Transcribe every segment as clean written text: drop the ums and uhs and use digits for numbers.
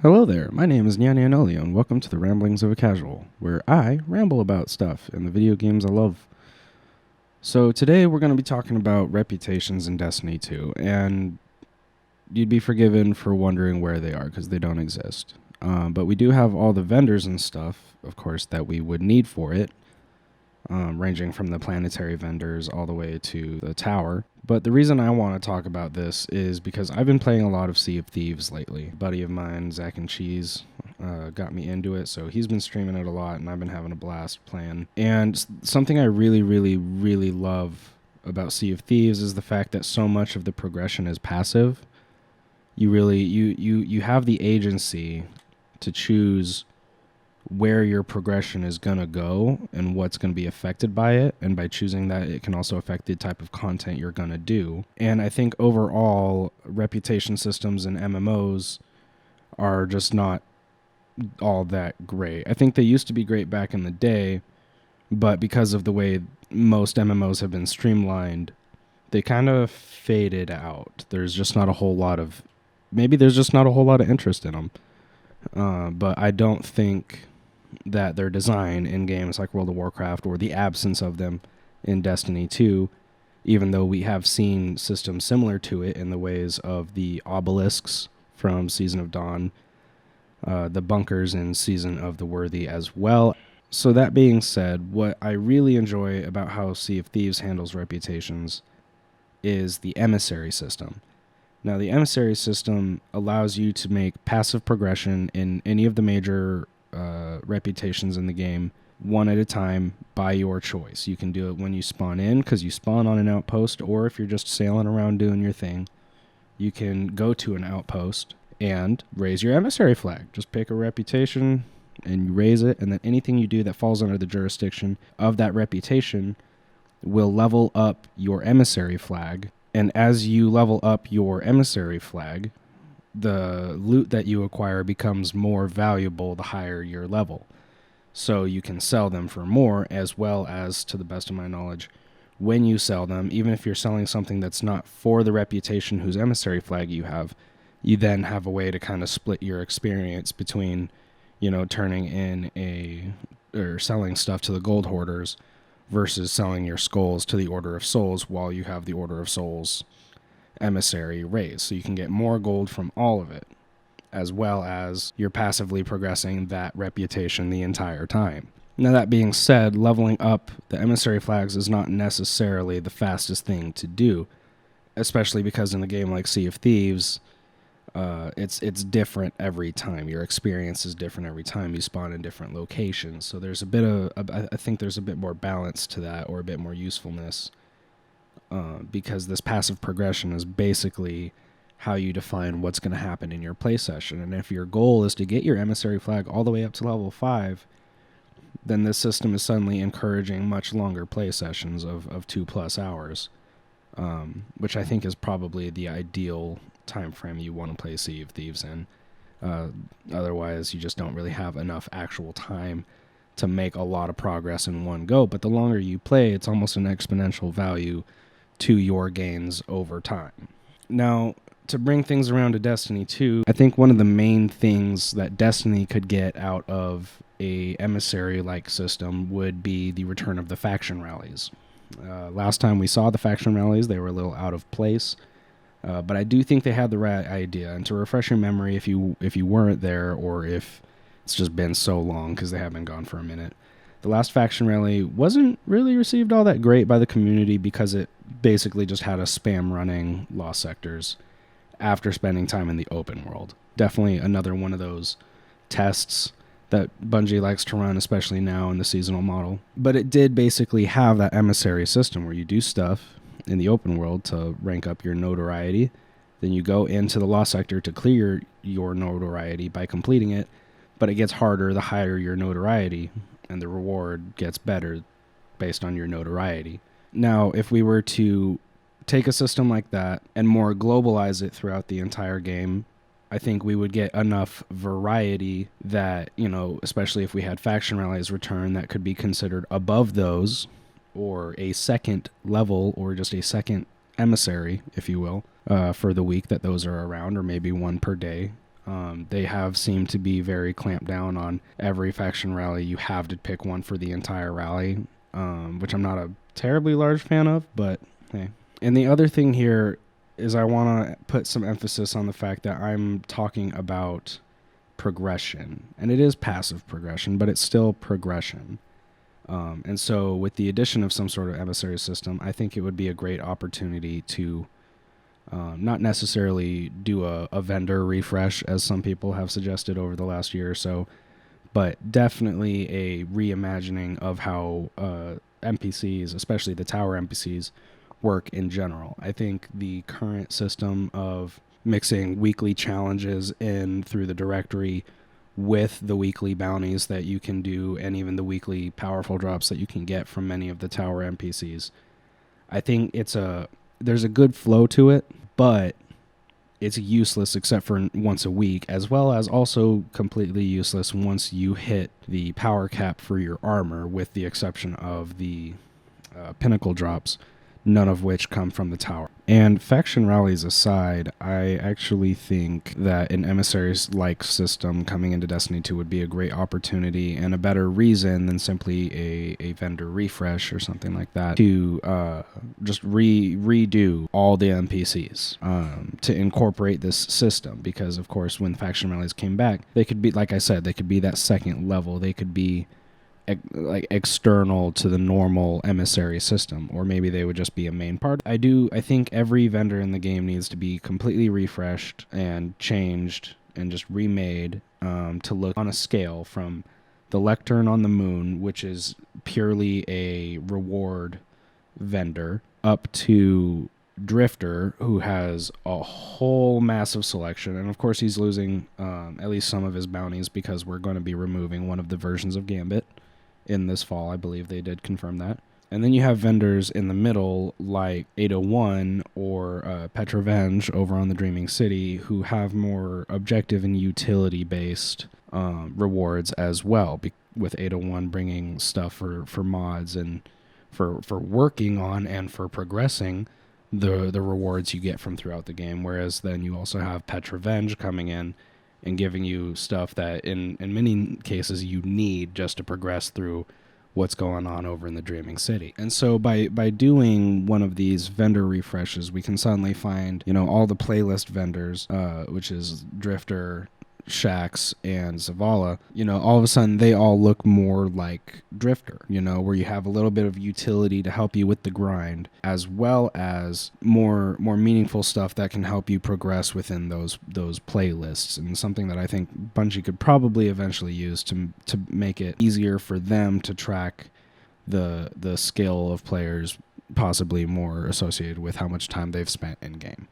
Hello there, my name is Nyan Anolio, and welcome to the Ramblings of a Casual, where I ramble about stuff and the video games I love. So today we're going to be talking about reputations in Destiny 2, and you'd be forgiven for wondering where they are, because they don't exist. But we do have all the vendors and stuff, of course, that we would need for it, ranging from the planetary vendors all the way to the tower. But the reason I want to talk about this is because I've been playing a lot of Sea of Thieves lately. A buddy of mine, Zach and Cheese, got me into it, so he's been streaming it a lot, and I've been having a blast playing. And something I really, really, really love about Sea of Thieves is the fact that so much of the progression is passive. You have the agency to choose where your progression is going to go and what's going to be affected by it, and by choosing that, it can also affect the type of content you're going to do. And I think overall reputation systems and MMOs are just not all that great. I think they used to be great back in the day, but because of the way most MMOs have been streamlined, they kind of faded out. There's just not a whole lot of interest in them. But I don't think that their design in games like World of Warcraft, or the absence of them in Destiny 2, even though we have seen systems similar to it in the ways of the obelisks from Season of Dawn, the bunkers in Season of the Worthy as well. So that being said, what I really enjoy about how Sea of Thieves handles reputations is the Emissary system. Now, the Emissary system allows you to make passive progression in any of the major reputations in the game, one at a time, by your choice. You can do it when you spawn in, because you spawn on an outpost, or if you're just sailing around doing your thing, you can go to an outpost and raise your Emissary flag. Just pick a reputation and you raise it, and then anything you do that falls under the jurisdiction of that reputation will level up your Emissary flag. And as you level up your Emissary flag, the loot that you acquire becomes more valuable the higher your level. So you can sell them for more, as well as, to the best of my knowledge, when you sell them, even if you're selling something that's not for the reputation whose Emissary flag you have, you then have a way to kind of split your experience between, turning in or selling stuff to the gold hoarders versus selling your skulls to the Order of Souls while you have the Order of Souls Emissary raise. So you can get more gold from all of it, as well as you're passively progressing that reputation the entire time. Now, that being said, leveling up the Emissary flags is not necessarily the fastest thing to do, especially because in a game like Sea of Thieves, it's different every time. Your experience is different every time. You spawn in different locations, so there's I think there's a bit more balance to that, or a bit more usefulness, because this passive progression is basically how you define what's going to happen in your play session. And if your goal is to get your Emissary flag all the way up to level 5, then this system is suddenly encouraging much longer play sessions of 2+ hours, which I think is probably the ideal time frame you want to play Sea of Thieves in. Otherwise, you just don't really have enough actual time to make a lot of progress in one go. But the longer you play, it's almost an exponential value to your gains over time. Now, to bring things around to Destiny 2, I think one of the main things that Destiny could get out of a Emissary-like system would be the return of the faction rallies. Last time we saw the faction rallies, they were a little out of place, but I do think they had the right idea. And to refresh your memory, if you weren't there, or if it's just been so long because they have been gone for a minute, the last faction rally wasn't really received all that great by the community, because it basically just had us spam running lost sectors after spending time in the open world. Definitely another one of those tests that Bungie likes to run, especially now in the seasonal model. But it did basically have that Emissary system where you do stuff in the open world to rank up your notoriety. Then you go into the lost sector to clear your notoriety by completing it, but it gets harder the higher your notoriety, and the reward gets better based on your notoriety. Now, if we were to take a system like that and more globalize it throughout the entire game, I think we would get enough variety that, especially if we had faction rallies return, that could be considered above those, or a second level, or just a second emissary, if you will, for the week that those are around, or maybe one per day. They have seemed to be very clamped down on every faction rally. You have to pick one for the entire rally, which I'm not a terribly large fan of, but hey. And the other thing here is I want to put some emphasis on the fact that I'm talking about progression. And it is passive progression, but it's still progression. And so with the addition of some sort of emissary system, I think it would be a great opportunity to not necessarily do a vendor refresh, as some people have suggested over the last year or so, but definitely a reimagining of how NPCs, especially the tower NPCs, work in general. I think the current system of mixing weekly challenges in through the directory with the weekly bounties that you can do, and even the weekly powerful drops that you can get from many of the tower NPCs, I think there's a good flow to it, but it's useless except for once a week, as well as also completely useless once you hit the power cap for your armor, with the exception of the pinnacle drops, none of which come from the tower. And faction rallies aside, I actually think that an emissaries-like system coming into Destiny 2 would be a great opportunity and a better reason than simply a vendor refresh or something like that to just redo all the NPCs to incorporate this system. Because, of course, when faction rallies came back, they could be, like I said, they could be that second level. They could be like external to the normal emissary system, or maybe they would just be a main part. I think every vendor in the game needs to be completely refreshed and changed and just remade to look on a scale from the lectern on the moon, which is purely a reward vendor, up to Drifter, who has a whole massive selection, and of course he's losing at least some of his bounties because we're going to be removing one of the versions of Gambit in this fall. I believe they did confirm that. And then you have vendors in the middle like 801 or Petrovenge over on the Dreaming City, who have more objective and utility based rewards as well, with 801 bringing stuff for mods and for working on and for progressing the rewards you get from throughout the game, whereas then you also have Petrovenge coming in and giving you stuff that in many cases you need just to progress through what's going on over in the Dreaming City. And so by doing one of these vendor refreshes, we can suddenly find, all the playlist vendors, which is Drifter, Shax, and Zavala, all of a sudden they all look more like Drifter, where you have a little bit of utility to help you with the grind, as well as more meaningful stuff that can help you progress within those playlists, and something that I think Bungie could probably eventually use to make it easier for them to track the skill of players, possibly more associated with how much time they've spent in game.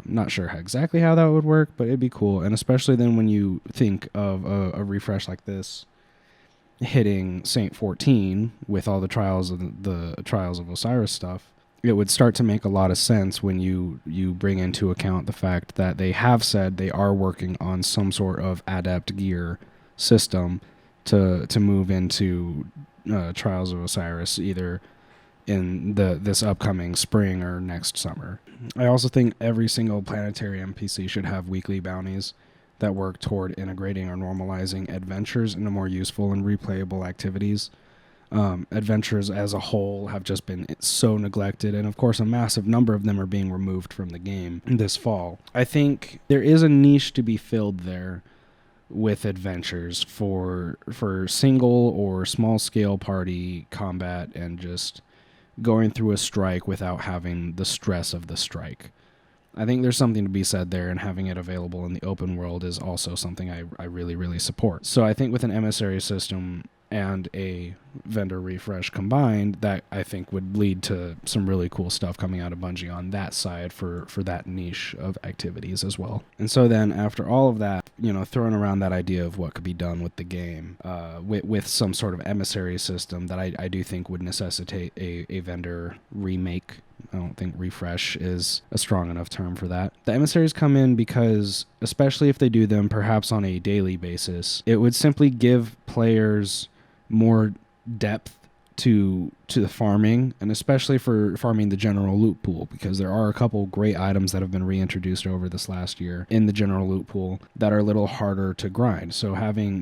Not sure exactly how that would work, but it'd be cool. And especially then when you think of a refresh like this hitting Saint 14 with all the Trials of Osiris stuff, it would start to make a lot of sense when you bring into account the fact that they have said they are working on some sort of adept gear system to move into Trials of Osiris, either in this upcoming spring or next summer. I also think every single planetary NPC should have weekly bounties that work toward integrating or normalizing adventures into more useful and replayable activities. Adventures as a whole have just been so neglected, and of course a massive number of them are being removed from the game this fall. I think there is a niche to be filled there with adventures for single or small scale party combat, and just going through a strike without having the stress of the strike. I think there's something to be said there, and having it available in the open world is also something I really, really support. So I think with an emissary system and a vendor refresh combined, that I think would lead to some really cool stuff coming out of Bungie on that side for that niche of activities as well. And so then after all of that, throwing around that idea of what could be done with the game, with some sort of emissary system that I do think would necessitate a vendor remake. I don't think refresh is a strong enough term for that. The emissaries come in because, especially if they do them perhaps on a daily basis, it would simply give players more depth to to the farming, and especially for farming the general loot pool, because there are a couple great items that have been reintroduced over this last year in the general loot pool that are a little harder to grind. So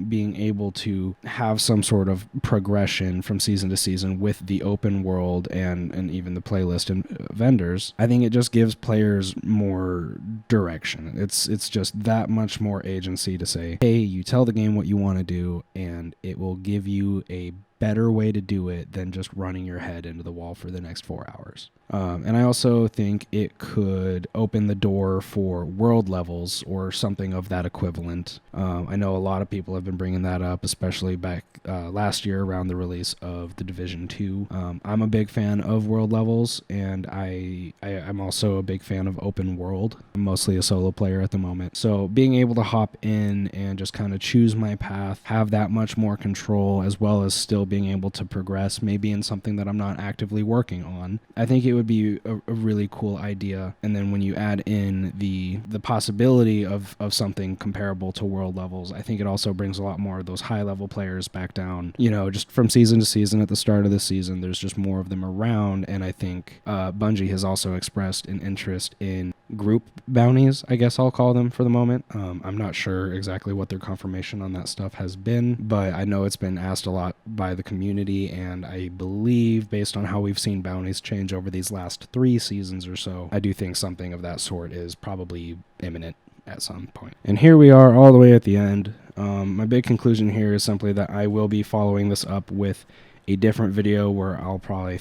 being able to have some sort of progression from season to season with the open world and even the playlist and vendors, I think it just gives players more direction. It's just that much more agency to say, hey, you tell the game what you want to do, and it will give you a better way to do it than just running your head into the wall for the next 4 hours. And I also think it could open the door for world levels or something of that equivalent. I know a lot of people have been bringing that up, especially back last year around the release of The Division 2. I'm a big fan of world levels, and I'm also a big fan of open world. I'm mostly a solo player at the moment. So being able to hop in and just kind of choose my path, have that much more control, as well as still being able to progress maybe in something that I'm not actively working on, I think it would be a really cool idea. And then when you add in the possibility of something comparable to world levels, I think it also brings a lot more of those high level players back down, just from season to season. At the start of the season, there's just more of them around, and I think Bungie has also expressed an interest in group bounties, I guess I'll call them for the moment. I'm not sure exactly what their confirmation on that stuff has been, but I know it's been asked a lot by the community, and I believe based on how we've seen bounties change over these last 3 seasons or so, I do think something of that sort is probably imminent at some point. And here we are all the way at the end. My big conclusion here is simply that I will be following this up with a different video where I'll probably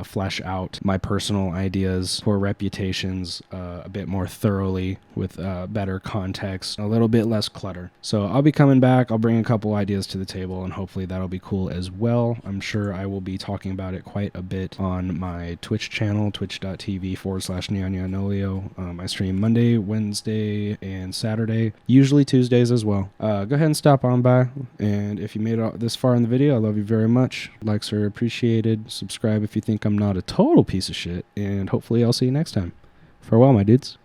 flesh out my personal ideas for reputations a bit more thoroughly with better context, a little bit less clutter. So I'll be coming back. I'll bring a couple ideas to the table, and hopefully that'll be cool as well. I'm sure I will be talking about it quite a bit on my Twitch channel, twitch.tv/neonolio. I stream Monday, Wednesday, and Saturday, usually Tuesdays as well. Go ahead and stop on by, and if you made it this far in the video, I love you very much. Likes are appreciated. Subscribe if you think I'm not a total piece of shit, and hopefully I'll see you next time. Farewell, my dudes.